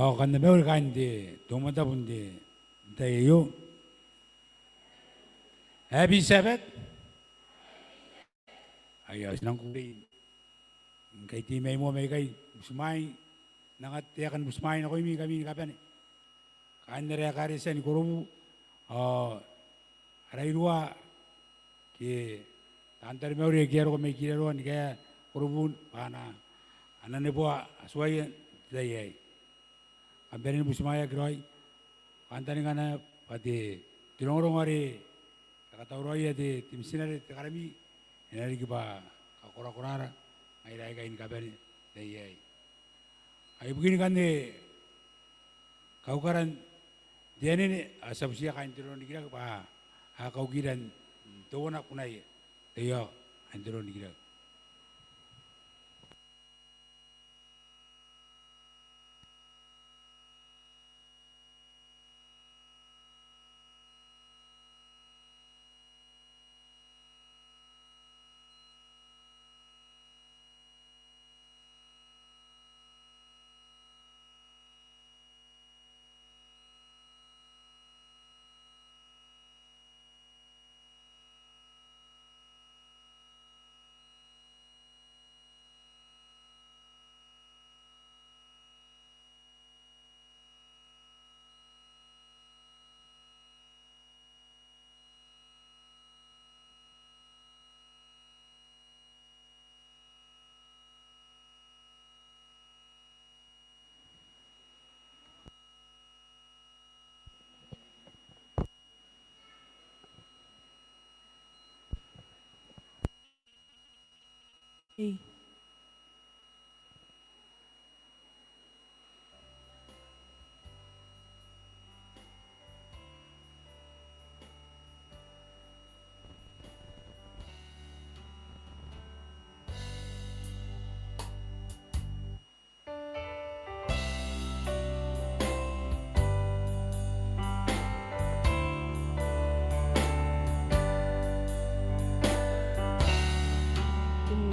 kan meul kan di domata pun di tayo. Happy Sabbath. Ayo senang kuri. Kay timay mo may kay busmay. Nangat tiyakan busmay na ko imi kami kapan. Kan nere kari sa ni kurubu. Aray ruwa ki antar meul ye kiaro ko may kiaro ni kaya kurubu pana. Anane po asway dayay. Amperin busmaya kiroy. Antani kana pati tinongorong ari kakatauroi di tim sinari karami enari kiba kakora-korara airai kain kabari dayai. Ai begini kan de kaukaran dia ini asapsia kain tiron dikira pa kau kiran tawona kunai tayo antiron dikira. Hey.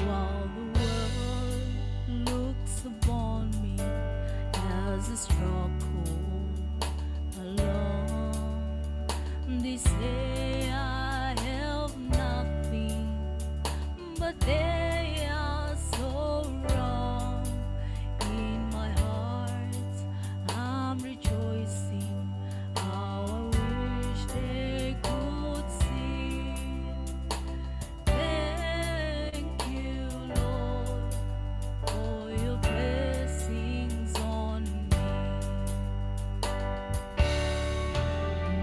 While the world looks upon me as a struggle alone, they say I have nothing, but they are so wrong. In my heart, I'm rejoicing. How I wish they could see. Thank you, Lord, for your blessings on me.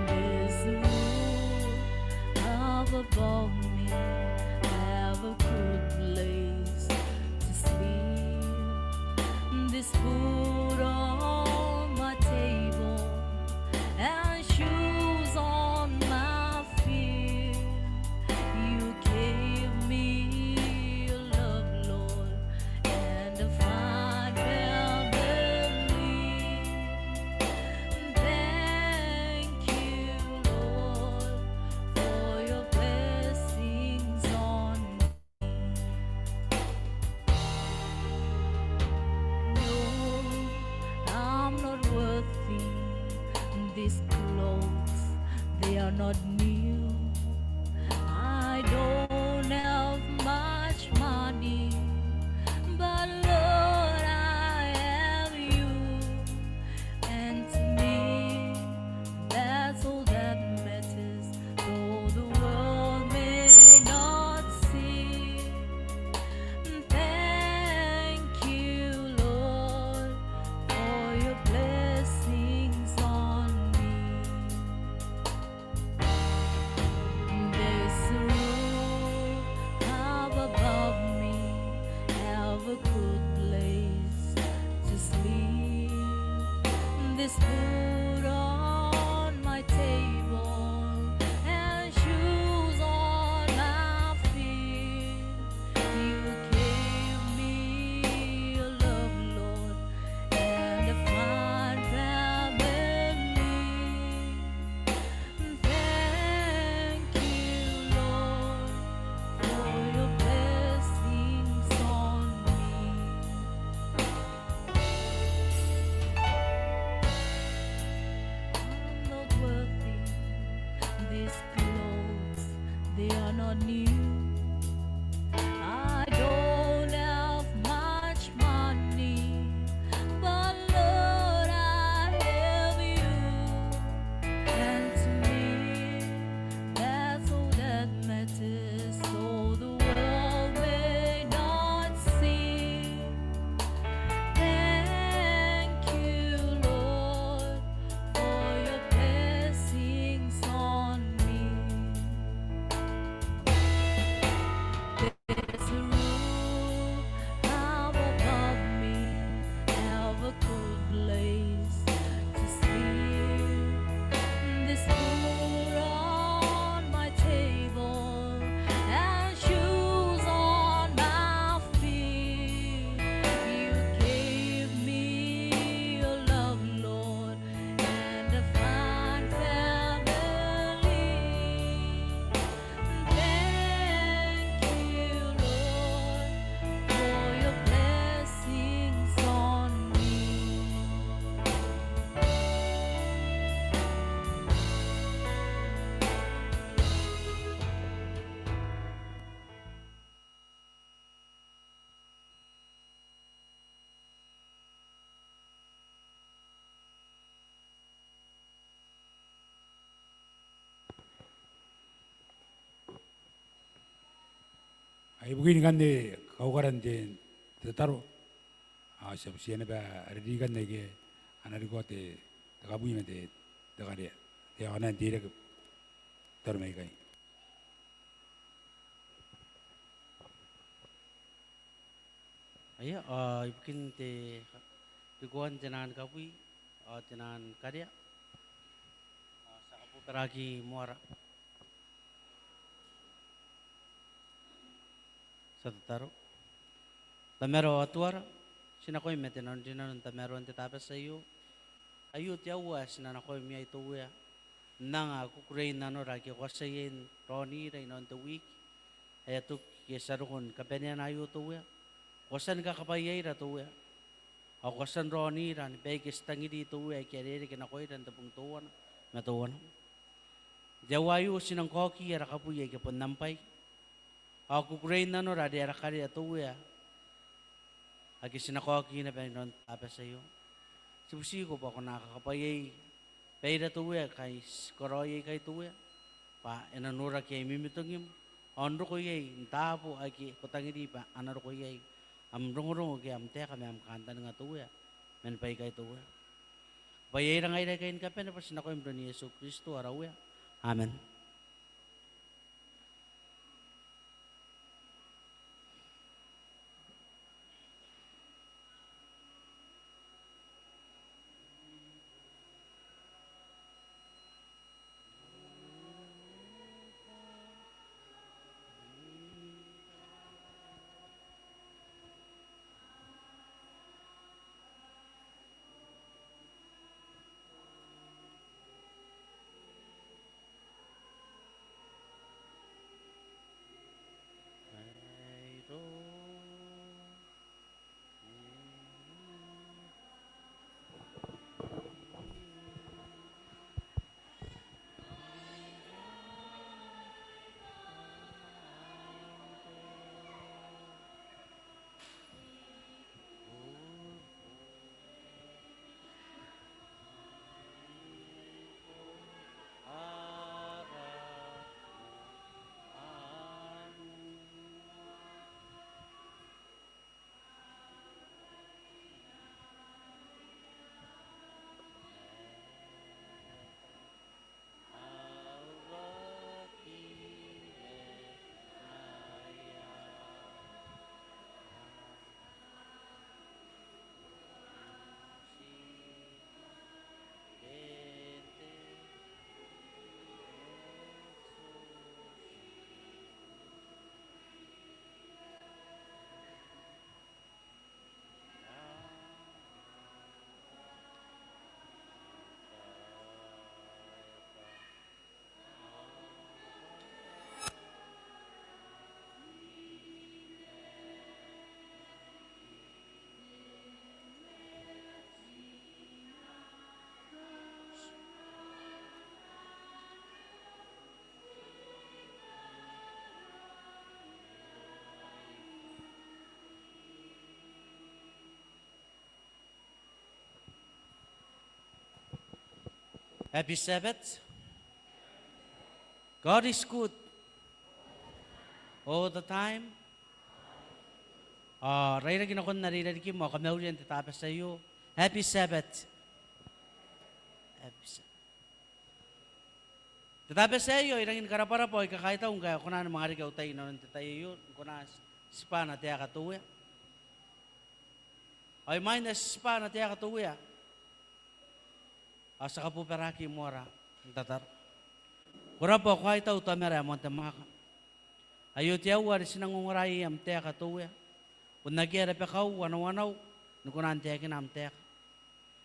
There's a roof above me, have a good place to sleep. This food on my table and shoes on my feet. You gave me your love, Lord, and a fine family. Thank you, Lord, for your blessings on me. No, I'm not worthy. These clothes, they are not new. I don't have much money, but Lord, I have you. And to me, that's all that matters, though the world may not see. Thank you, Lord, for your blessings on me. on you. I don't have much money, but Lord, I have you. And to me, that's all that matters. So the world may not see. Thank you, Lord, for your blessings on me. There's a roof up above me, have a good place to sleep. This food on my table and shoes on my feet. You gave me your love, Lord, and a fine family. Thank you, Lord, for your blessings on me. Ay begini kan de kau karan de taruh siap siapa ba ready kan de ke anak ko te kabu ini de kare de anak dire taruh mereka. Aya, ibukin tiguan tenan kapui, tenan karya, sa kaputaragi muara. Sa tataro. Tamero atuara, sinakoy metenan dinan tamero ante tapes sa iyo. Ayu tiawa sinanakoy miya ito uya. Nang ako kurein nano raki ko sayin Ronnie ray non the week. Ayatuk kesarukon kapenya na ayu to uya. Kosan ka kapayay ra to uya. Ako kosan Ronnie ran pekis tangi di to uya kerere kinakoy ran tapong tuwan. Matuwan. Jawayu sinang koki ara kapuya ke nampay. Ako kurein nano radi ara kari to uya. Agi sinakoki na penon tapes sa iyo. Sibusi ko pa ako nakakapayay. Pera tuwe kay skoroye kay tuwe. Pa enanura kay mimitungim. Onro ko yay ntapo aki kotangiri pa anaro ko yay. Amrong kay amte kami am kanta nga tuwe. Men pay kay tuwe. Payay ra ngay kain kape na pas nako imro ni Yesu Kristo arawe. Amen. Happy Sabbath. God is good all the time. Raya ginakon naririnig mo, kami ulit tapos sa iyo. Happy Sabbath. Happy Sabbath. Tetapi sa iyo, irangin karapara po, ikakaitaong kaya, kuna ng mga rigaw tayo, nanon tayo yun, kuna sipa na tiya katuya. Ay may na sipa na tiya katuya. Asa ka po peraki mora, tatar. Kuna po, kaya itaw tamera, monte maka. Ayo tiya wari sinangunguray am tiya katuya. Kung nagyara pa kaw, wanaw-wanaw, nukunan tiya kinam tiya.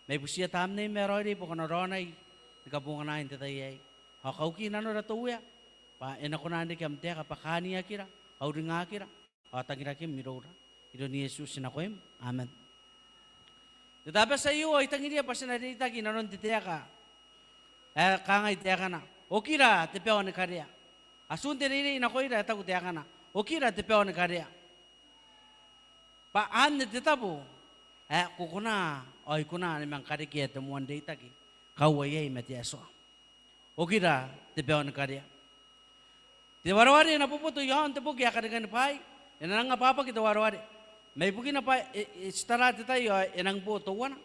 May busiya tam na yung merori, po kuna ronay, nagabunga na yung tatayay. Kau kina no ratuya, pa ena ko nandi kam te kapakani akira, au ringa akira, atangira kim mirora. Ito ni Jesus sinakoim. Amen. Tetapi sa iyo ay tangiria pa sinarita kinanon titiya ka. Kangay tiya ka na. Okira tepeon ni karya. Asun tiriri na ko ira tagu tiya ka na. Okira tepeon ni karya. Pa an titabu. Kukuna ay kuna ni mang karikia temuan data ki. Kawayay matiaso. Okira tepeon ni karya. Ti warwari na puputo yon te pugi akadagan pai. Ina nga papa kita warwari. May pugi na pa istara tayo inang puto wana.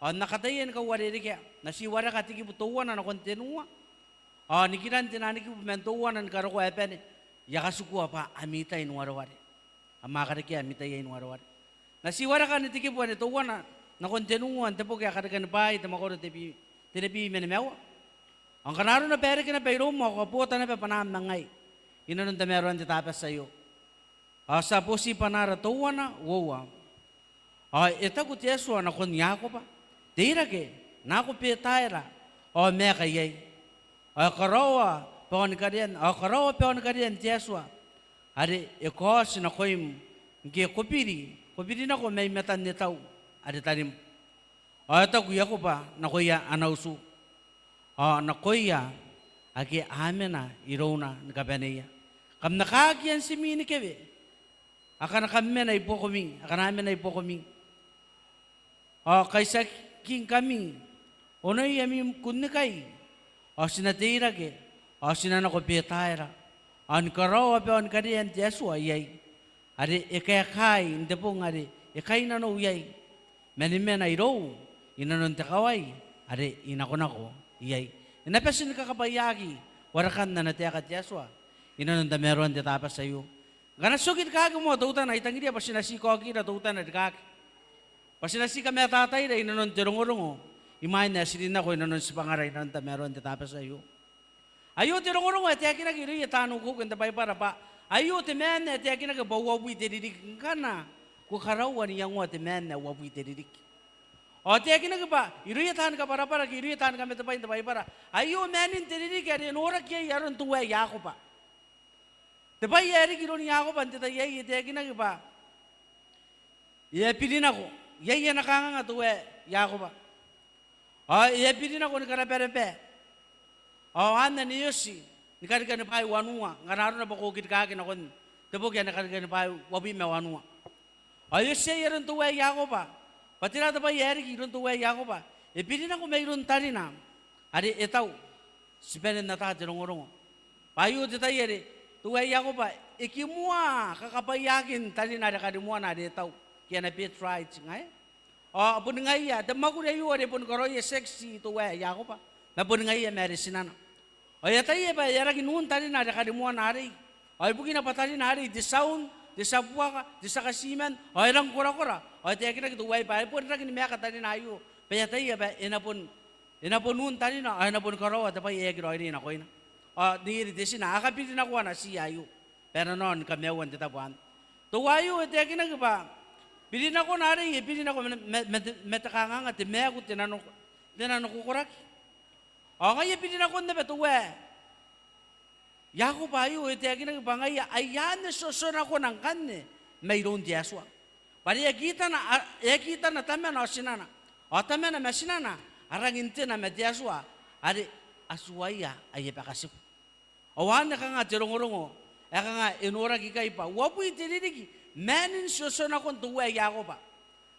On nakatayen ka wari kaya nasiwara ka tiki puto wana na kontinua. Nikiran tinani ki pumento wana karo ko epen. Yakasuku apa amita in warwari. Amaka ki amita in warwari. Nasiwara ka ni tiki puan ito wana na kontinua te pugi akadagan pai te makoro tepi tepi menemewa. Ang kanaro na pere kina payro mo, kaputa na pa panam nangay. Inanon ta meron ti tapas sa iyo. Sa pusi panara tuwa na, wawa. Ita ko tiyeswa na kunya ko pa. Tira ke, na ko pitayra. Meka yay. Karawa, paon kariyan. Karawa, paon kariyan tiyeswa. Ari, ikos na ko'y nke kupiri. Kupiri na ko may metan ni tao. Ari tarim. Ita kuya ko pa, na kuya anausu. Nakoya, agi amena, irona, nagabanaya. Kam nakagyan si Mini kewe. Akan kami na ipo kami, akan namin na ipo kami. Kaysa king kami, onoy yami kunikay. Sinatira ke, sinanako petayra. An karawa pe an kariyan tiyaswa yay. Ari ikayakay, hindi po nga ari, ikay na no yay. Menimena iro, inanon takaway. Ari inako-nako. Iyay. Inapesin ka kabayagi, warakan na natiya ka tiyaswa. Inanon da meron di tapas sa iyo. Ganasugit ka mo, tutan na itangin niya, pasinasi ko akira, tutan na dikak. Pasinasi ka may tatay na inanon tirungurungo. Imahin na silin ako, inanon si pangaray, inanon da meron di tapas sa iyo. Ayo tirungurungo, tiya kinagiri, tanong ko, kanda pa para pa. Ayo timen, tiya kinagabawawi, tiririk ka na. Kukarawan niyang wa timen na wawi tiririk. Tiya kinagaba, iruyatan ka para iruyatan ka metapay para. Ayo menin tiririk yari norak yay yaron tuwa yako pa. Tepay yari kiro ni yako pa tita yay tiya kinagaba. Pilin ako, yay nakanga nga tuwa yako pa. Pilin ako ni karaperepe. Anda ni Yosi, ni kariga ni pay wanua, ngararo na bakukit kakin ako. Tepok yan nakariga ni pay wabi me wanua. Yosi yaron tuwa yako pa. Patira ta ba yeri ki runtu way yako ba? Pili na ko may runtari na. Ari etaw. Sipenen na ta tirong-urong. Payo ti ta yeri. Tuway yako ba? Ikimua kakapayakin tali na kadimua na etaw. Kaya na pit right ngay. Pun ngay ya, damagure yu ari pun karoy sexy tuway yako ba? Na pun ngay ya medicine na. Ya tayo ba yara kinun tali na kadimua na ari. Bukin na patali na ari di sound di sabwa ka, di sa kasiman, lang kura-kura. Tiya kita gitu, pa, pun lagi ni meka tadi na ayo. Paya tayo ba, inapun nun tadi na, inapun karawa, tapay egro, ini na ko ina. Di sina, akapitin ako na si ayo. Pero noon, kamiyawan titapuan. Tuwayo, tiya kita ba, pilin ako na rin, pilin ako, metakanga nga, timeko, tinanong kukurak. Ngayon, pilin ako na ba, tuwa. Yako pa ayo, iti agin ang bangaya, ayan na susuna ko ng kanne, mayroon diyaswa. Pari yakita na tamen o sinana, o tamen na masinana, aranginti na medyaswa, ari aswaya ay ipakasip. Awan na ka nga tirong-urungo, ka nga inura kikay pa, wapo itiriki, menin susuna ko tuwa yako pa.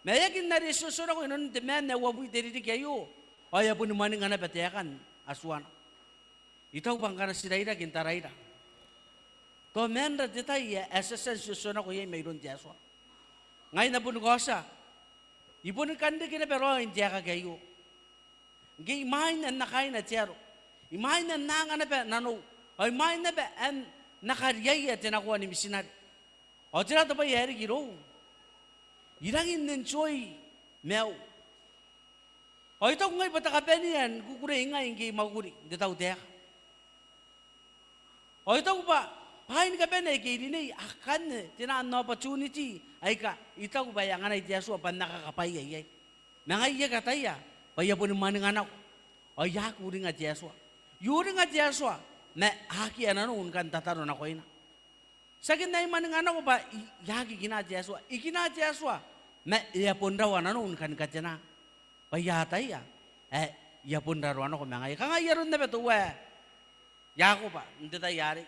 Mayakin na rin susuna ko, inon ti men na wapo itiriki ayo. Oya pun maning ana petekan asuan. Itaw bang kana siraira gintaraira. To menra detai ya SSN susuna ko yay mayroon ti aswa. Ngay na pun kosa. Ipun kande kina pero hindi ka kayo. Ngay imahin na nakain na tiyaro. Imahin na nanga na pe nano. Ay imahin na pe en nakariyay at tinakuha ni misinari. O tira to pa yari giro. Irangin nin choy mew. O ito kung ngay patakapeni yan, kukure nga yung maguri. Hindi tao teya. O ito ko pa, pahin ka pene, kaya rin akan, tinaan na opportunity, ay ka, ito ko ba yung anay tiya suwa, pan nakakapay ay. Mga iya ka tayo, paya po naman ng anak ko. O yak, uri nga tiya suwa. Yuri nga tiya suwa, na haki ananoon kan tataron ako ina. Sakin na yung manang anak ko ba, yaki kinatiya suwa. Ikinatiya suwa, na iya po raw ananoon kan katyana. Paya tayo, iya po raw ano ko mga iya. Kanga iya ron na ba ito, yako pa, hindi tayo yari.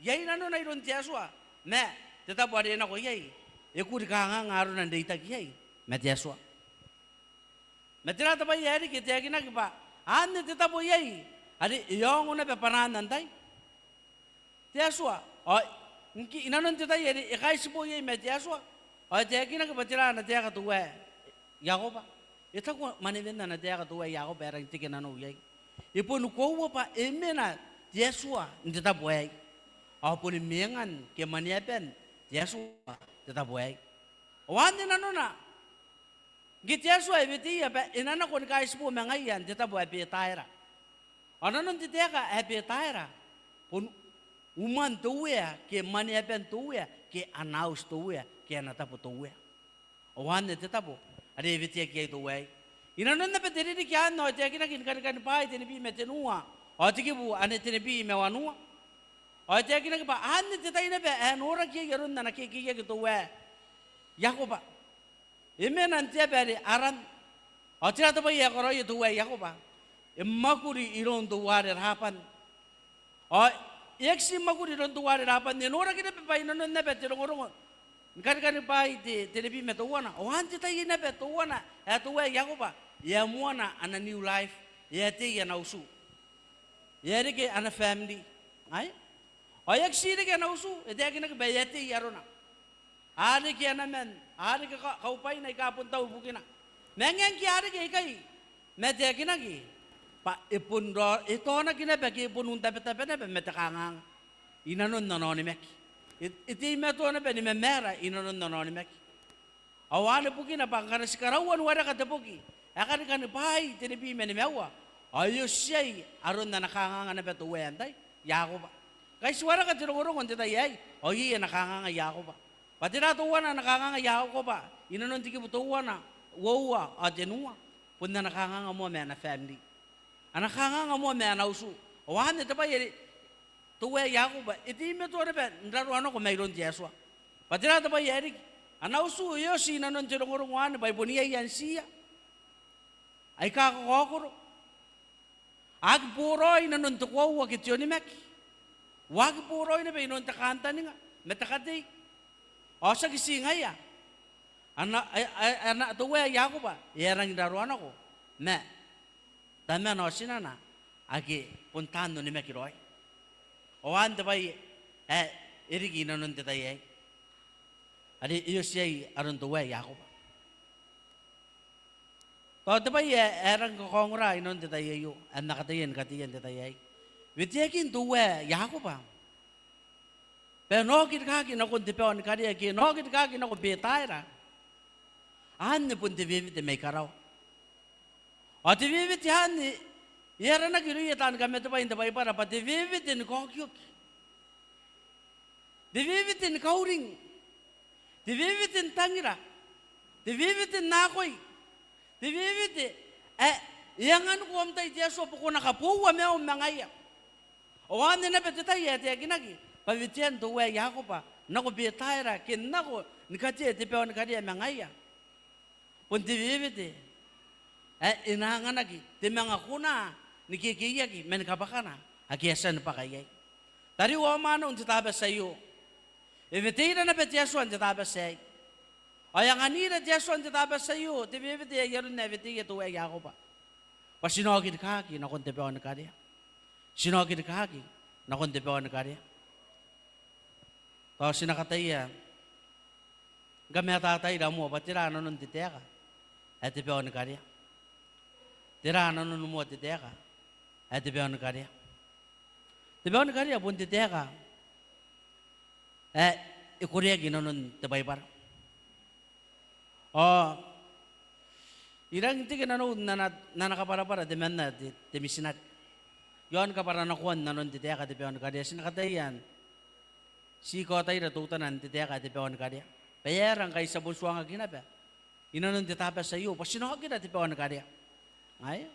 Yay na no na iron tiyaswa. Me, tita po rin ako yay. Ikuri ka nga ngaro ng data yay. Me tiyaswa. Me tinata pa yari kita ginagawa. Ano tita po yay? Adi iyong una pa paranan tay. Tiyaswa. O, inanon tita yari, ikais po yay me tiyaswa. O, tiya ginagawa tira na tiya katuwa. Yako pa. Ito ko manibin na tiya katuwa yako pero hindi kinano yay. Ipon ko pa imena tiyaswa. Hindi ta po yay. Apun miangan ke maniapen Yesua tetap buai. Wan din ano na. Git Yesua ibiti ya pe inana kon kai spu mengayan tetap buai pe taira. Ano non titeka pe taira. Pun uman tuwe ke maniapen tuwe ke anaus tuwe ke anata pu tuwe. Wan din tetap bu. Ade ibiti ke tuwe. Inanon na pe diri kya no te kina kin kan pai tini bi metenua. O tiki bu ane tini bi mewanua. O te kina ba ane te tai na be ora ki gerun na ki gitu we. Yakoba. Ime nanti be aran. O tira to ba ya koro itu we Yakoba. Makuri iron to ware hapan. O yeksi makuri iron to ware hapan ni ora kina be pai non na be tiro ngoro. Kan pai te telebi me to wana. O ante tai na be to wana. To we Yakoba. Ya muana ana new life. Ya te ya nausu. Ya ke ana family. Ai? Oyak siri ke nausu, ete kina ke bayati yarona. Ari ke anamen, ari ke kau pai na ikapun tau bukina. Mengen ki ari ke ikai, mete kina ki. Pa ipun ro, ito na kina bagi ipun unta peta peta pe mete kangang. Inanon nononi mek. Iti meto na pe ni memera inanon nononi mek. Awane bukina pangkana sikarawan wara kata buki. Akan kan pai tinipi meni mewa. Ayo siyay aron na nakangang na peto wentay. Yako ba? Kaya suara ka tinurong kung tita yay. O iya nakangangaya ko ba? Pati natuwa na nakangangaya ko ba? Inanon tiki butuwa na. Wawa o tinua. Punda nakanganga mo may na family. Ang nakanganga mo may na usu. O wahan ito ba yari. Tuwa yako ba? Iti ime tuwa na ba? Ndaro ano kung mayroon tiyaswa. Pati nato ba yari. Ang nausu iyo si inanon tinurong wahan. Bay buniya yan siya. Ay kakakokoro. Ag puro inanon tukwa wakit yun ni Meki. Wag puro ina ba inon takanta ni nga metakati o sa gisingay ya ana tuwe yako ba yerang daruan ako me tama no sinana agi puntano ni mekiroy o ante ba irigi nanon titay adi iyo siya aron tuwe yako ba to ba erang kokongra inon titay yo an nakatayen katiyen titay Witiakin tuwe yako ba? Pero nokit kaki na kunti peon kariya ki nokit kaki na ko betaira. Anne punti vivit may karaw. O ti vivit yan yera na giruyatan kami to pa hindi pa para pati vivit in kokyuk. Di vivit in kauring. Di vivit in tangira. Di vivit in nakoy. Di vivit yangan ko amtay tiya so po nakapuwa me mangaya. O ano na betita yete ginagi. Pavitian to we yako pa. Nako betaira kin nako nikati te peon kadi mangaya. Punti vivite. Inahangan lagi. Te mga kuna nikikiyagi men kabakana. Akiyasan pa kayay. Tari wa mano unti tabas sayo. Evitira na betiasuan ti tabas say. Ayang anira tiasuan ti tabas sayo. Te vivite yaron na evitira to we yako pa. Pasinogid kaki na konti peon karya. Sinogid kaki na konti peon karya. To sinakataya. Gameta tayo mo patira nun titeka. At peon karya. Tira nun mo titeka. At peon karya. Peon karya pun titeka. Ikuria ginon tebay par. Oh, irang iti kinano na nakapara-para di man na di misinat. Yon ka para nakuan nanon ti teka ti peon kadya. Sinakatayan, si ko tayo natutanan ti teka ti peon kadya. Payarang kay sa buswa nga ginaba. Inanon ti tapos sa iyo, pasinokag kita ti peon kadya. Ay?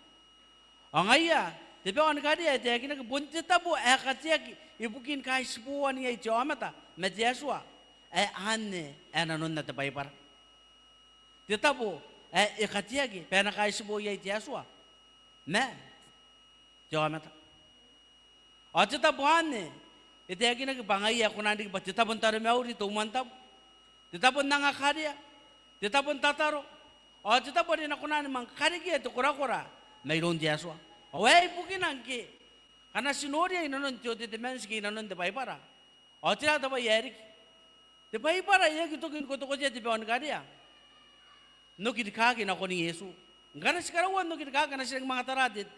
O ngaya, ti peon kadya, ti akin nagbunti tabo, katyak, ibukin kay sipuan niya iti omata, medyaswa, ane, nanon na tabay para. Ti tabo, ikatiyagi, pena kay sipo yay tiyaswa. Me, jawamata. O titabuhan ne, itiyagi nagbangay ako na ba titabon taramew dito umantab. Titabon nangakarya, titabon tataro. O titabon din ako na namang karigi ito kura-kura, mayroon tiyaswa. O ay pukinan ki, kana sinuri ay nanon tiyo titimenski nanon dibay para. O tinatabay yerik. Dibay para, yag ito kinkuto ko siya tibawan karya. No kidkagi na ko ni Yesu. Ngara sikarawan no kidkagi na silang mga taradit.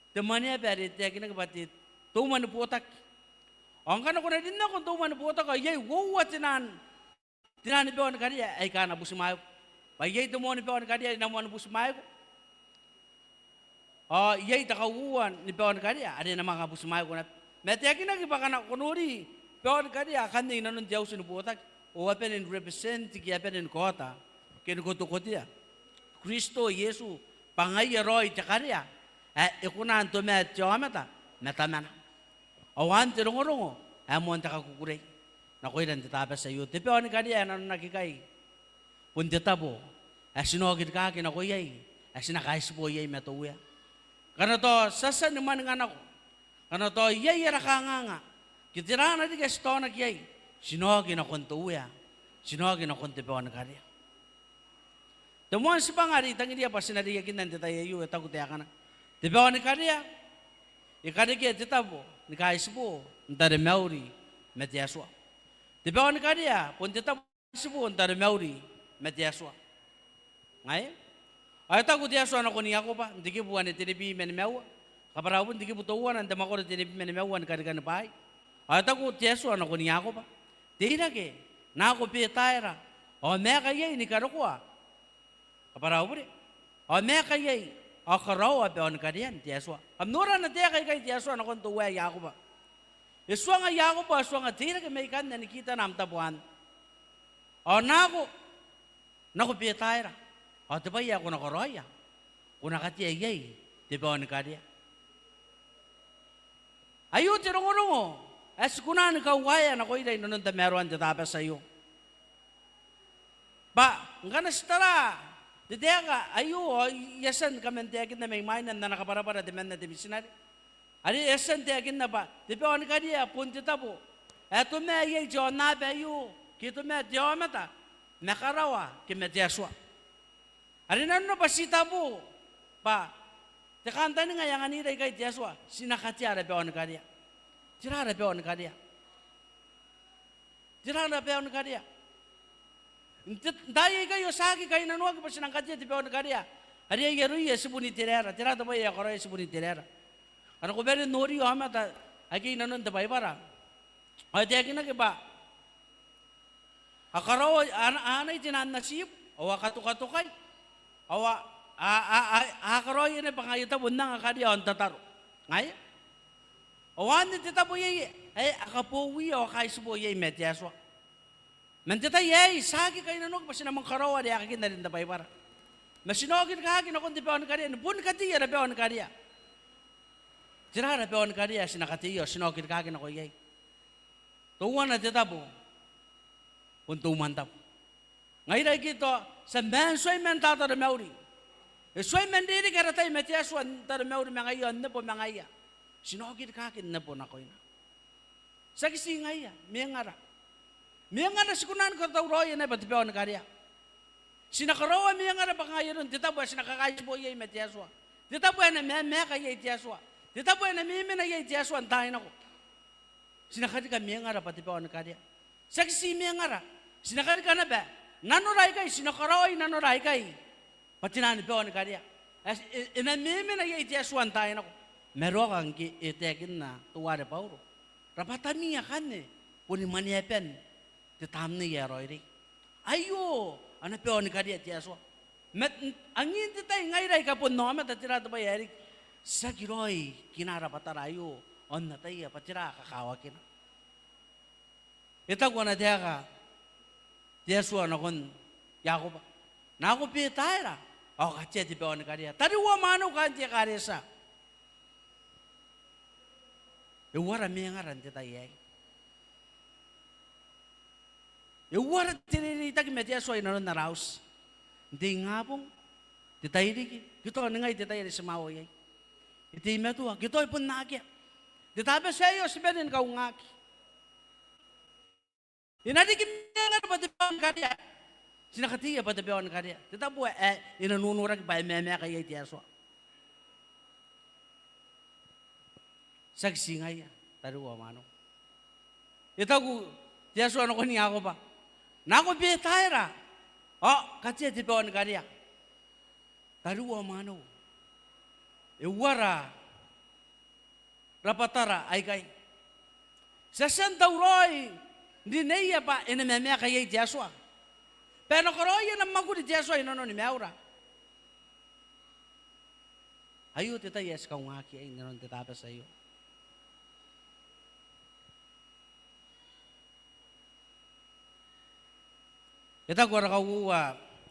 Temanya berit ya kinagabatit. Tuman putak. Ang kana ko na din na kung tuman putak ay wow tinan. Tinan ni peon kadiya ay kana busimayo. Payay tumon ni peon kadiya na mo busimayo. Yay takawuan ni peon kadiya ada na mga busimayo ko na. Metya kinagibaka na kunuri. Peon kadiya kanding nanon diyaw sinu putak. O apen in represent ki apen in kota. Kinukutukutia. Kristo Yesu pangayaroy takarya. Ikunan to met jomata metamana. Awan tirungo-rungo amon takakukuray. Nakoy dan titapas sa iyo. Tipeon kadiya nanon nakikay. Puntitabo. Sinogid ka kinakoyay. Sinakais po yay metuya. Kana to sasa naman ng anak ko. Kana to yay rakanganga. Kitira na di gasto nagyay. Sinogid na kontuya. Sinogid na kontipeon kadiya. Temuan si pangari tangi dia pasti nadi yakin nanti tayo yu takut ya kana. Tibawa ni karya, ikari kia titabo ni kaisbo ntare meuri metiaswa. Tibawa ni karya pun titabo isbo ntare meuri metiaswa. Ngai? Ay takut ya so anako ni ako pa, ndiki buwan ni tinibi men mewa. Kapara pun ndiki butuwan ante makor tinibi men mewa ni karikan pai. Ay takut ya so anako ni ako pa. Tira ke, na ako pitaira. O meka yai ni karokwa. Kapara ubri. O meka yai. O karaw apeon kadian tiaswa. Amnura na tiya kay tiaswa na kon tuwa Yakoba. Iswa nga Yakoba, iswa nga tira kay may kan na nikita nam tabuan. O nako pitaira. O tibay ako na koroya. Kuna katiya yai. Tibawan kadiya. Ayo tirungo-rungo. Es kunan kawaya na ko iday nanon tameruan tatapas sayo. Ba, nga nasitara. Didega, ayo, yasan kamen tiyakin na may mainan na nakapara-para di men na dimisinari. Ari yasan tiyakin na ba? Di pa on kadiya, punti tabo. Eto me yay jo nabe ayo, kito me diyo mata, nakarawa, kime tiyaswa. Ari nano ba si tabo? Pa, tikanta ni nga yang aniray kay tiyaswa, sinakatiyara pa on kadiya. Tirara pa on kadiya. Tirara pa on kadiya. Dahil kayo sagi kayo nanuwag pa sinang kadya tipe on kadiya. Ari ay yaruy sibuni tirera. Tirada ba ya koray sibuni tirera. Ano ko beri nori yo hamata ay nanon tabay para. Ay tiyak na kiba. Akaraw anay tinan nasip. Awa katukatukay. Awa akaraw yun ay pangayita bunang akadiya on tataro. Ngay? Awan ni tita po yay. Ay akapuwi o kaisipo yay metyaswa. Mentita yay, sagi kayo nanog, basi namang karawa, di akakin na rin na para. Masinogin ka hakin akong di peon kariya, bun katiya na peon kariya. Tira na peon kariya, sinakatiyo, sinogin ka hakin ako yay. Tuwan na titabo, puntuman tabo. Ngayon ay kito, sa men, soy men tata na meuri. Soy men diri karatay, metyaswan, tata meuri mga iyon, na po mga iya. Sinogin ka hakin na po na ko yun. Sa kisingay, may ngara. Miya nga na sikunan ko tawroy na pati peon kariya. Sinakarawa miya nga na baka yun tita ba sinakakayos po yay metyaswa. Tita po na me kaya itiaswa. Tita po na me na kaya itiaswa antayin ako. Sinakari ka miya ngara pati pa on kaya. Saksi miya ngara. Sinakari ka na ba? Nanoray kay sinakaroy nanoray kay. Pati na pa on kaya. Ina me na kaya itiaswa antayin ako. Meron kang itekin na tuwari pa uro. Rapatami ya kan ne. Puni maniapen. Titam ni ya roy. Ayo, ana pe on kaya itiaswa. Angin tita ngay ka po no met atira to ba Eric sa giroy kinara patarayo on na tayo patira kakawa kina ita ko na dia ka dia suwa na kon Yakob na ko pi taira o kache ti pe on kariya tari wa mano kan ti karesa e wara me ngaran tita yai e wara tiri ta ki media so ina na raus Hindi nga pong, titay di, gito nga titay di samawa yay. Iti metua, gito ipon nagya. Ditabe sayo, siberin ka ungaki. Inadikim nga na pati pa ang karya. Sinakatiya pati pa ang karya. Ditabu inanunurag pa meme kaya itiaswa. Saksi nga ya, taruwa mano. Itagu, tiaswa na ko niya ako pa. Nako bitayra. Kacil di bawah negara. Taruwa mano. Ewara. Rapatara ay kay. Sasan tauroy. Di neya pa ina meme kay Joshua. Pero koroy na magudi Joshua ino ni meura. Ayo tita yes ka ngaki ay nanon tita sa iyo. Kita gua kau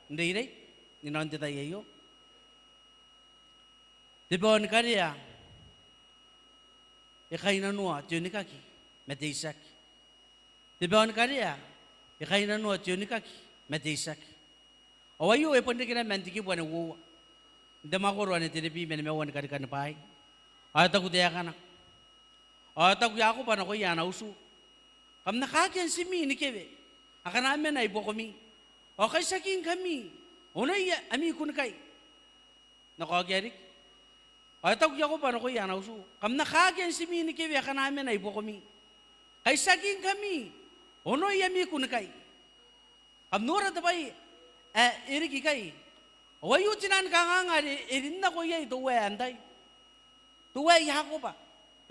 ndiri ni nanti tayo yo. Di ba ni kaya? Ikay na nuwa tiyuni kaki meteisak. Di ba ni kaya? Ikay na nuwa tiyuni kaki meteisak. Awayo e pon dikina mentiki buwan wo. Dama ko ron iti bi men mewan kadi kan pai. Ata ko tiya kana. Ata ko yako pa na ko yana usu. Kam nakakyan si mi ni kebe. Akan namin ay bokomi. Okay saking kami. Unay ami kun kay. Nakagerik. Ay tawag ko pa ko yan usu. Kam nakagyan si mini kaya ka namin ay bokomi. Kay saking kami. Unay ami kun kay. Kam nora tabay iriki kay. Wayo tinan ka nga irin na ko yay tuwe anday. Tuwe yako pa.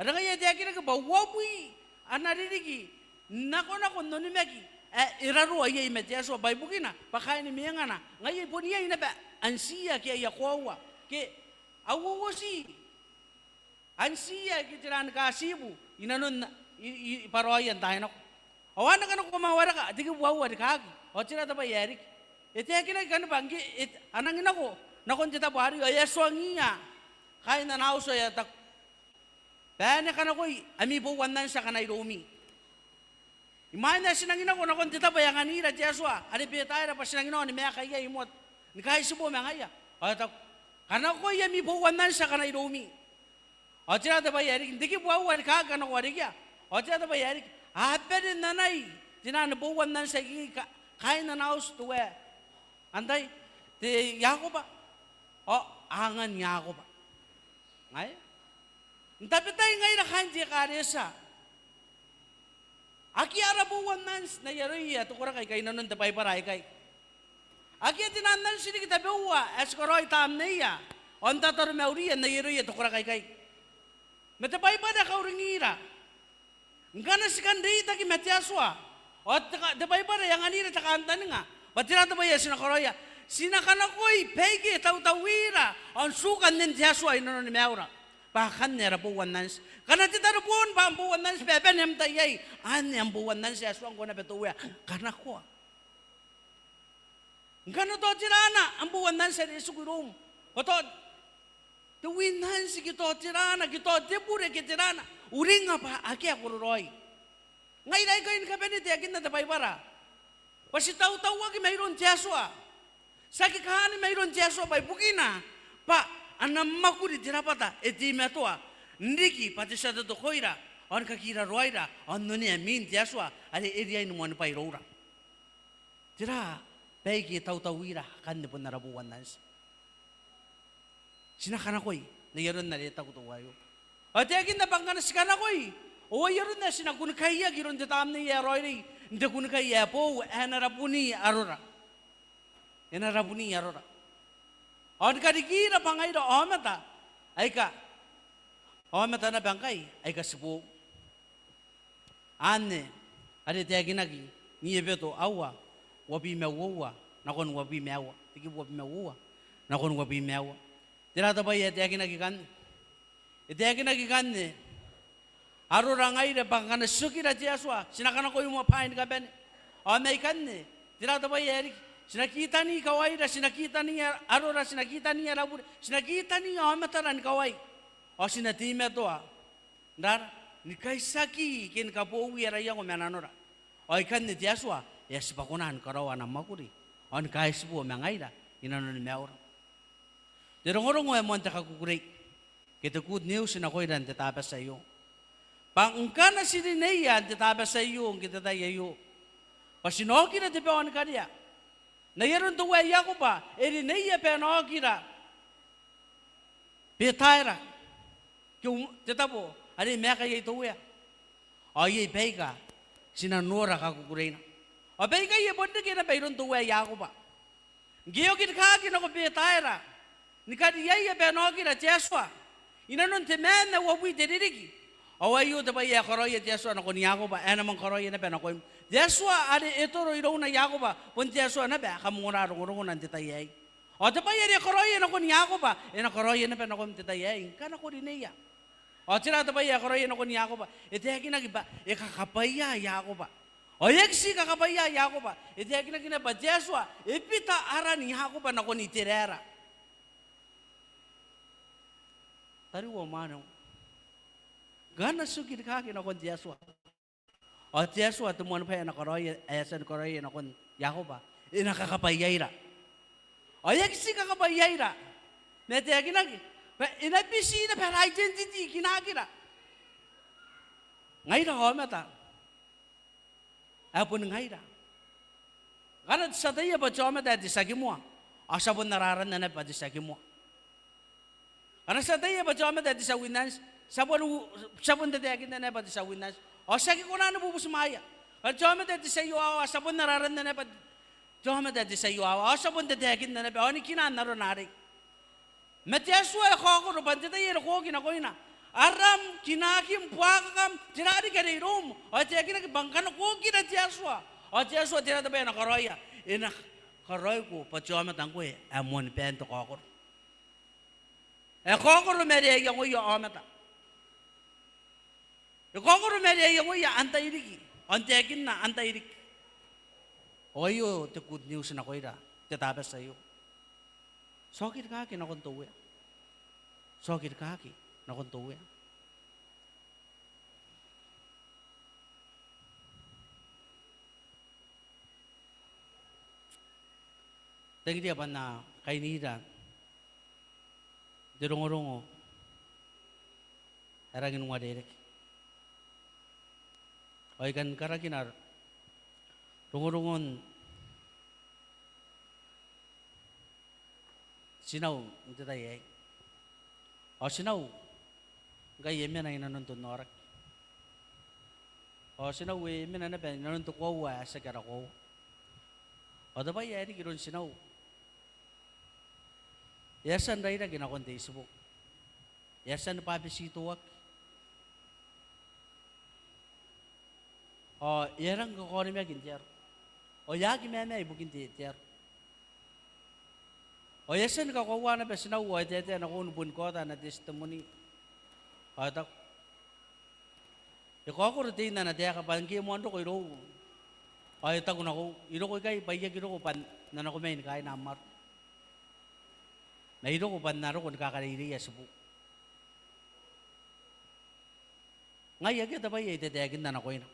Ada kaya dia kira ke bawa bui anaririki. Nako nonimeki. Iraru ay media so bay bukina pakain ni miyangana ngayon po niya ina ba ansiya kaya yakwawa ke awo si ansiya kitiran kasibu inanon paroyan tayo nako awan na kanong kumawara ka di ka buwawa di kagi o tira ba Eric ito kina kan banggi anang inako nakon tita buhari ay aswangiya kain na nauso yatak Pene kanakoy ami po wanan sa kanay rumi Imana sinangina ko na kon tita bayangan ira Joshua. Ari betayra pa sinangina ni mea kaya imot. Ni kay subo mangaya. Ata kana ko yami buwanan sa kanay rumi. Atira ta bayari ndiki buwan ka kana ko ariya. Atira ta bayari apere nanay tinan buwanan sa kay na naus tuwe. Anday te Yakoba. Angan Yakoba. Ngay. Tapi tay ngay na kanji karesa. Aki arabuwan nans na yaroy tukura kay nanon tapay paray kay. Aki tinanan sini kita bewa eskoroy tam niya. On tatar mauriya na yaroy tukura kay. Metapay pa da kauringira. Ngana sikandita ki metiaswa. O tapay pa da yang anira takantan nga. Batira tapay sinakoroya. Sinakanakoy pegi taw-tawira. On sukan nin tiaswa inanon ni maura. Bahkan nera buwan nans. Karena tita buwan ba ang buwan nans beben yang tayay. Ani ang buwan nans ya suang ko na betuwa. Karena ko. Ngano to tirana ang buwan nans sa isugurum. Oto tuwin nans gito tirana gito debure kitirana. Uring nga pa aki ako roy. Ngay ko in kabenite akin na tapay para. Pasi taw-taw aki mayroon tiyaswa. Sa kikahani mayroon tiyaswa bay bukina. Pa anam makuri tirapata etimatua ndiki pati sa to koira on kakira roira on noni amin tiaswa ale area in mon pairora tira pegi tautawira kan ne punarabuan nas Sinakana koy, na yaron na leta ko tuwayo. At yakin na bangka na sikana koy, o yaron na sinakun kaya giron di tam ni yaroy ni, hindi kun kaya po, enarapuni arora. Enarapuni arora. On kadikira pangay do omata, ay ka, omata na bangkay, ay ka sipo. Ane, ada yakin lagi, ni beto awa, wabi mewa, nakon wabi mewa, tiki wabi mewa, nakon wabi mewa. Tira tabay yakin lagi kan. Ito yakin lagi kan ni. Arora ngay na bangka na suki na Yeswa. Sinakana ko yung mga pain ka ben. O may kan ni. Tira tabay yakin. Sinakita ni kaway na sinakita ni arora sinakita ni arabur. Sinakita ni amataran kaway. O sinatime to Dar ni kaisaki kin kapuwi araya ko menanora. O ikan ni Yeswa. Yes pakunan karawan ang makuri. O ni kaisipo mangay na. Inanon ni meawra. Dirong-rong mo monte kakukurik. Kita good news na ko'y dan tatapas sa iyo. Pangungka na sinineya tatapas sa iyo ang kita tayo. Pasinoki na tipeon ka niya. Nayaron tuwa iya ko pa. Erineya penoki na. Pitayra. Kung titapo. Ari meka iya tuwa. O iya peka. Sinanura kakukurik na. O peka iya bonde kina peyron tuwa iya ko pa. Giyokin kaki na ko pitayra. Nikadi yaya benogi na Yeswa. Inanon temen na wawi dirigi. Awayo dapat ya koroya Yeswa na kuniako ba? Enamang koroya na benakoy. Yeswa ade ito ro na yako ba? Pun Yeswa na ba kamura rong nanti tayay. O dapat ya koroya na kuniako ba? Ena koroya na benakoy tayay. Kana ko dineya. O tira dapat ya koroya na kuniako ba? Ite yakin lagi ba? Kakapaya yako ba? O yeksi kakapaya yako ba? Ite yakin lagi na ba Yeswa? Ipita arani yako ba na kunitirera. Tari wo mano. Gana suki kaki na kon Yeswa. O Yeswa tumuan pa na koroy asan koroy na kon Yakoba. Ina kakapayayra. O yaksi kakapayayra. Mete yakinagi. Ina bisi na per identity kinakira. Ngaira ho mata. Apun ngaira. Kana sa tayo ba choma dati sa kimwa. Asabon nararan na pa di sa kimwa. Ano sa tayo ba choma dati sa winners? Sabon dati akin na pa sa winners. O sa ko na nabubus maya. Ano choma dati sa iyo awa sabon nararan na pa. Choma dati sa iyo awa sabon dati akin na pa. Oni kinan naro nari. Metiaswa ko ko ban dati yero ko kina ko ina. Aram kinakim puakam tirari kare rum. O tiakin na bangkan ko kina tiaswa. O tiaswa tira tabe na karoya. Ina karoy ko pa choma tangko amon pento ko. Kokoro mere yang uya amata. Kokoro mere yang uya antairiki. Antekin na antairik. Oyo te good news na koira. Te tapes sayo. Sokit kaki na kontuwe. Sokit kaki na kontuwe. Tengdi apa na kainira. Dirong-rongo. Erangin mga derek. O ikan karakinar. Rungo-rungon. Sinaw. Ito tayo eh. O sinaw. Gaya yemen na inanuntun norak. O sinaw yemen na nabe. Inanuntun ko wa sa kara ko. O dabay yari giron sinaw. Yasan ray na ginakon Facebook. Yasan pabisito wak. O yarang kakoni me gintiar. O yagi me ibukin tiar. O yasan kakawa na besina uwa tete na kun bun kota na testimony. O tak. Ikako rutin na tiya kapangki mo ando ko iro. O tak ko na ko iro ko kay payag iro ko pan na nakumain kay namar. Nairo ko panaro ko nakakaririya sa buko. Ngayon kita ba yung itetegin na nakoy na?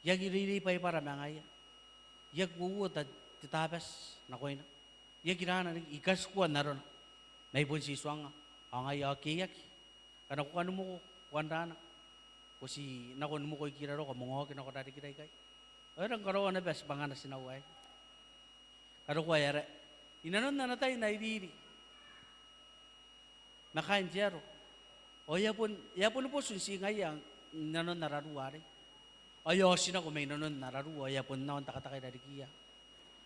Yag iriripay para mga yag buwot at titabas nakoy na. Yag irana ikas ko na ron. May bunsiswang ang ayaw kiyak. Kana ko ano mo ko kuandana. Kasi nakon mo ko ikiraro ka mga kinako dati kitay kay. Ay ang karawan na bes panganas sinaway. Karo ko ayare. Inanon na natay na iriri. Makain tiyaro. O yapon po sunsingay ang nanon nararuari. Ayo sina ko may nanon nararu. Yapon na ang takatakay na rikiya.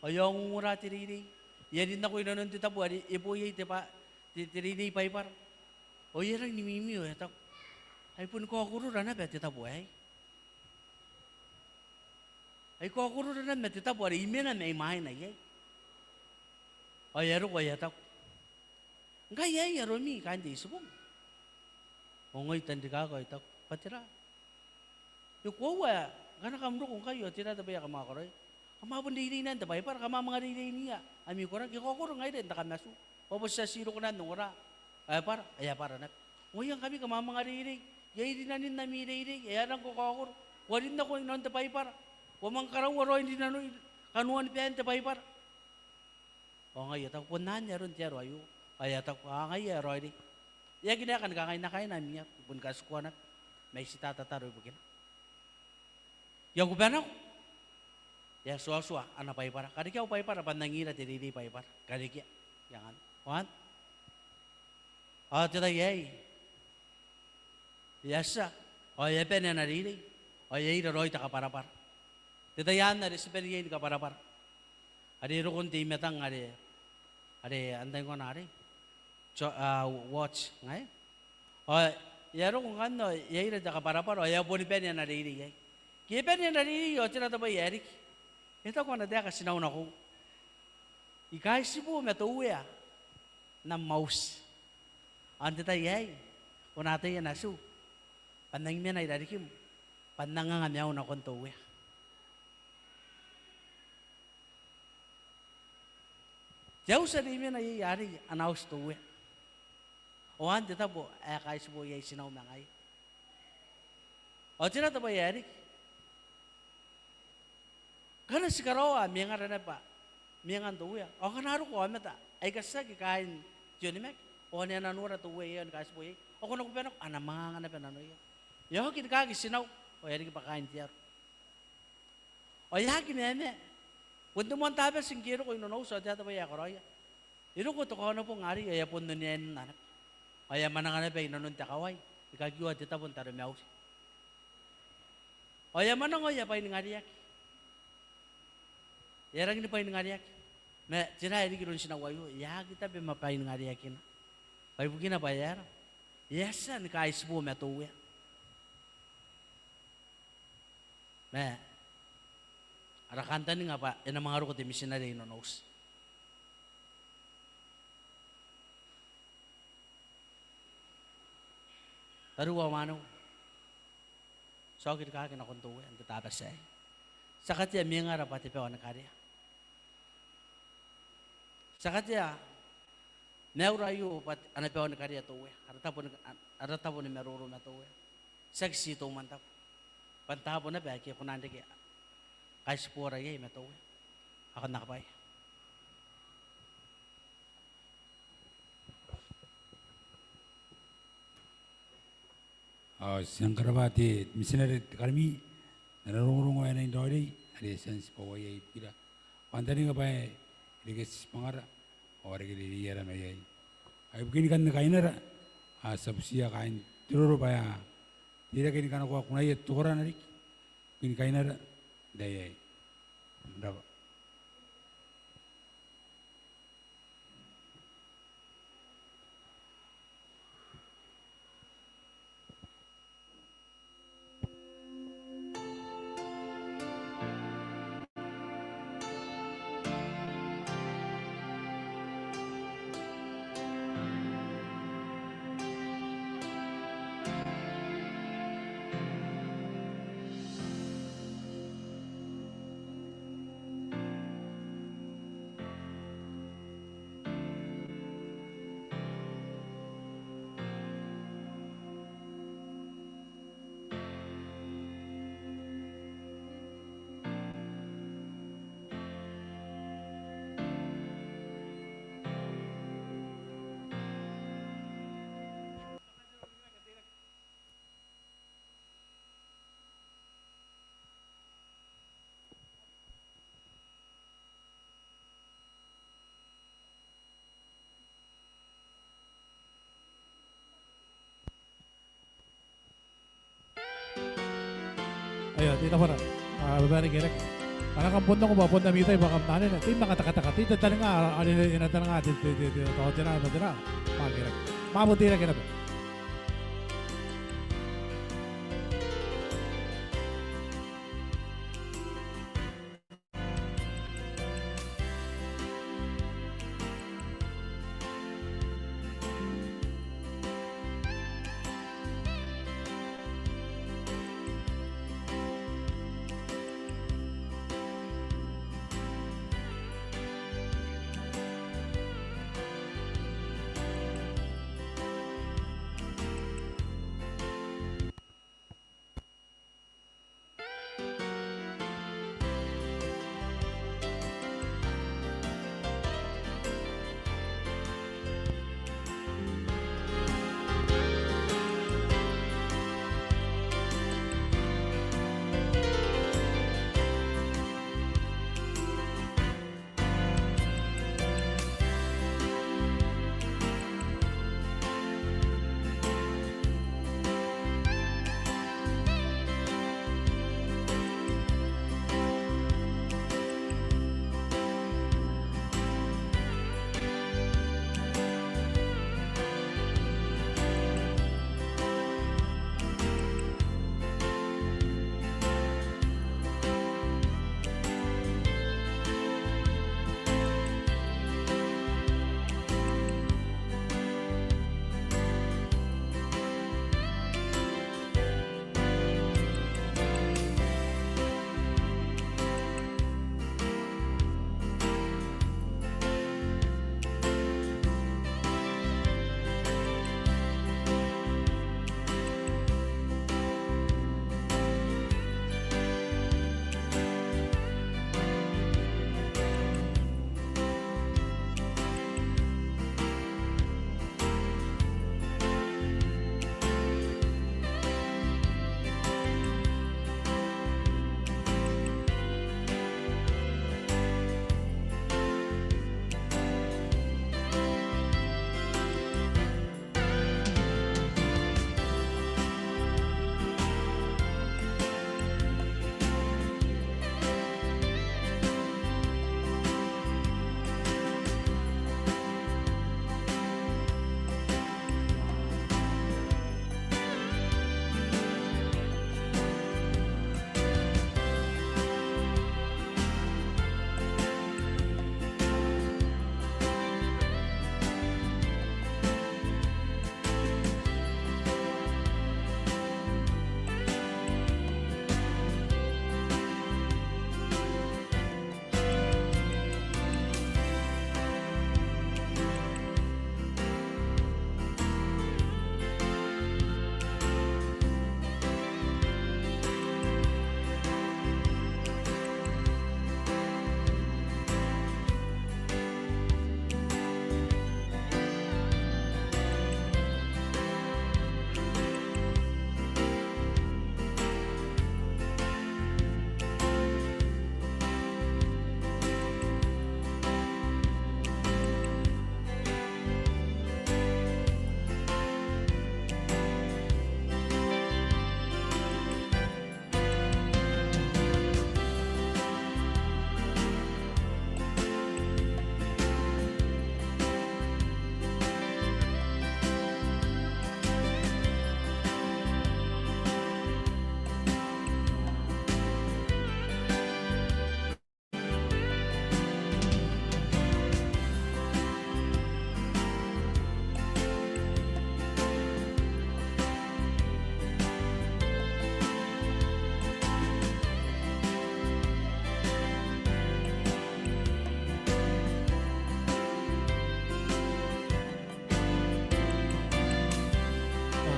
Ayo ang umura tiriri. Yan din ako inanon titabuari. Ipo yay tipa tiriri paipar. O yan ang nimimi o yatak. Ay pun ko akuro na ba titabuay. Ay ko akuro na ba titabuari. Imena may mahay na yay. O yaro ko yatak. Gaya yaro mi kandi subong. O ngay tandi ka ko itak patira. Yung kuwa, gana kamro kung kayo, tira tabaya ka mga karoy. Kamabon dili nan tabay para kama mga dili niya. Ami ko ra kikokoro ngay din takamasu. Papos sa siro ko na nung ora. Ay para na. Ngoyan kami kama mga dili. Yay din nanin na mi dili. Ay nang kokokoro. Wadin na ko inon tabay para. Wamang karaw waro hindi na no kanuan pian tabay para. O ngay tak punan yaron tiyaro ayo. Ay tak ngay yaro di. Ya gina kan kakay na kay namiya pun kaskuan may si tata taroy bugin. Ya gubernador. Ya suwa-suwa ana paipara. Kadikya paipara pandangira tiri paipara. Kadikya. Jangan. Wan. Tita yay. Yasa. O ya pene na rili. O ya ira roy taka para. Tita yan na resipen yay ka para. Adi rukun ti metang adi. Adi antay ko na adi. Watch ngay. O yaro kung ano, yay na taka para. O ya boni pene na rili yay. Kaya pene na rili yo tira ta ba Eric. Ito ko na deka sinauna ko. Ikay sibo metuya na mouse. Ante tayo yay. Unata yan asu. Panang miya na idarikim. Panang nga miyaw na kontuya. Jauh sa di miya na yari anaus tuya. O ante tabo kay sibo yay sinaw mangay. O tira tabo yari. Karena si karawa, miya nga rin pa, miya nga tuwa. O kanaro ko, amata, ay kasag, kain, Johnny Mac, o niya nanura tuwa yan, kasi po yan. O kung nakupian ako, mga nga na pinano yan. Yakin kagi sinaw, o yan pa kain tiyar. O yakin yan, punto mo ang tabi, singkiro ko, inunaw, so tiyata ba yan, karoya. Ino ko, tukaw na po ngari, ay pundo niya yung nanak. O yan man nga na pa, inunun takaway, ikagiwa tita po, taro miyaw. O yan man nga, ya pa yung ngari yak. Yarang ini pain ngariak. Me cira ini kirun sinawayu. Ya kita be mapain ngariakin. Pai bukina bayar. Yesa ni kai sebu me tu ya. Me ara kanta ni ngapa ena mangaru ko ti missionary no nos. Taruwa mano. So kit ka kin akon tu ya kita tapasay. Sakat ya mianga rapati pe wana karya. Sakat ya neurayu pat anapewan karya tuwe. Arata po ni meruro na tuwe. Saksi to mantap. Pantapo na ba kaya kunande kaya kay spora yay matuwe. Ako nakapay. Sangkarabati missionary kami narurong ay na indori ari sense po ay pila. Pantani nga ba Riges pangara, orang ini dia ramai ay. Ay begini kan kain nara, sabsia kain terus baya. Tidak kini kan aku naya tuhoran narik, begini kain nara, daya. Berapa? Ayo, tita mo na. Babari kira. Karena kan punta ko ba punta mita iba kam tanin na tin nakata-kata tita tani nga ani ina tan nga tin taw tira na tira. Kira. Mabuti na kira.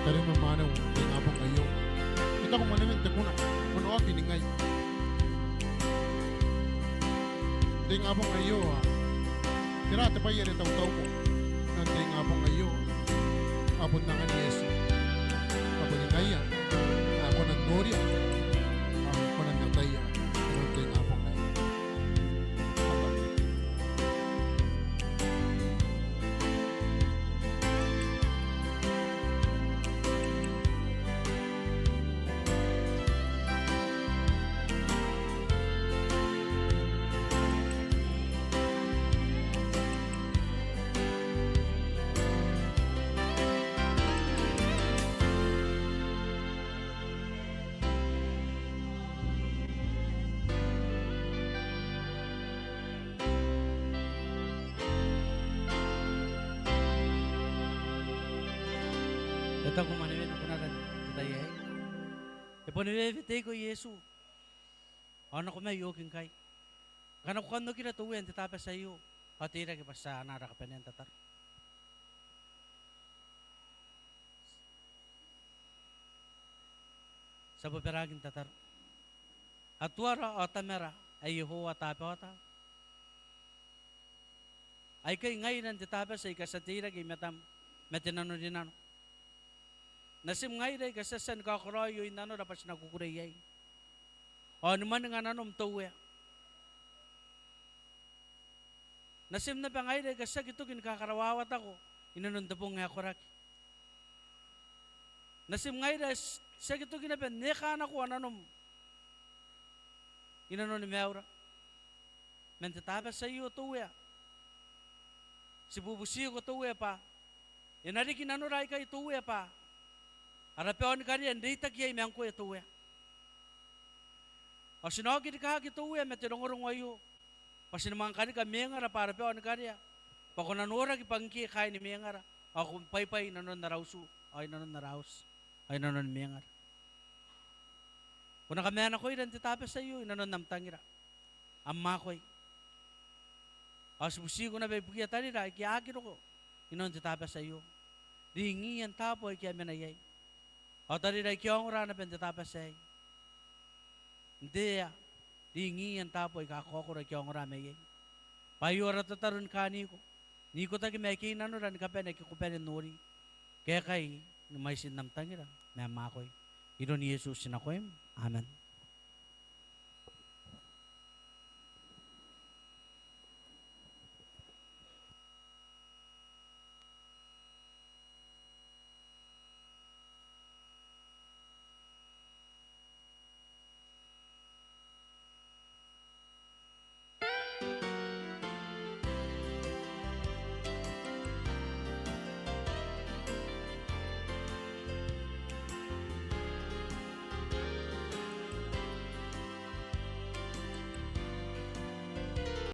Tarim ng manaw, kaya nga kayo. Kita ko manamin, takuna. Ano ka kiningay? Kaya nga kayo, ha. Tira, tapay yan itong tao ko. Kaya nga kayo. Abon na nga ni Yesu. Abon ni Kaya. Abon ng Gloria. Abon ng Nataya. Kaya nga kayo. Kita kumanin ako na rin. Tatay ay. Iponiwevite ko Yesu. Ano ko may yoking kay. Kana ko kano kinatuwi ang titapos sa iyo. Patira ki pa sa anara ka panen tatar. Sa buperagin tatar. Atwara o tamera ay Yehowa tapota. Ay kay ngayon ang titapos sa ikasatira ki metinano din ano. Nasim ngayon ay kasasan kakroyo inano dapat sinakukurayay. O naman nga nanom tuwe. Nasim na pa ngayon ay kasag ito kinakarawawat ako. Inanundabong nga ako rak. Nasim ngayon ay sag ito kinapan nekan ako ananom. Inanon ni Meura. Mentatapos sa iyo tuwe. Si bubusiyo ko tuwe pa. Inari kinanuray ka ituwe pa. Arapeon ka riyan, di tagyay miyang ko ituwe. O sinogin ka ituwe, metinongorong wayo. Pasinamang ka rin ka miyangara para peon ka riyan. Pakunanura kipangki kaya ni miyangara. Ako paypay nanon narawsu. Ay nanon narawus. Ay nanon miyangara. Kung nakamayan ako yun, titapos sa iyo, nanon namtangira. Amma ko'y. O subusi ko na ba ipugiya tanira, ikiagin ako. Inon titapos sa iyo. Ringi yan tapo, ikiya minayay. O tanira, ikiyong rana pa titapos sa iyo. Hindi ya. Ringi yan tapo, ikakokura, ikiyong rana mayay. Payura tatarun ka ni ko. Ni ko tagi may kinanuran, kapen, ikikupen nuri. Kaya kay, may sinamtangira, may amakoy. Inon Yesus sinakoy. Amen.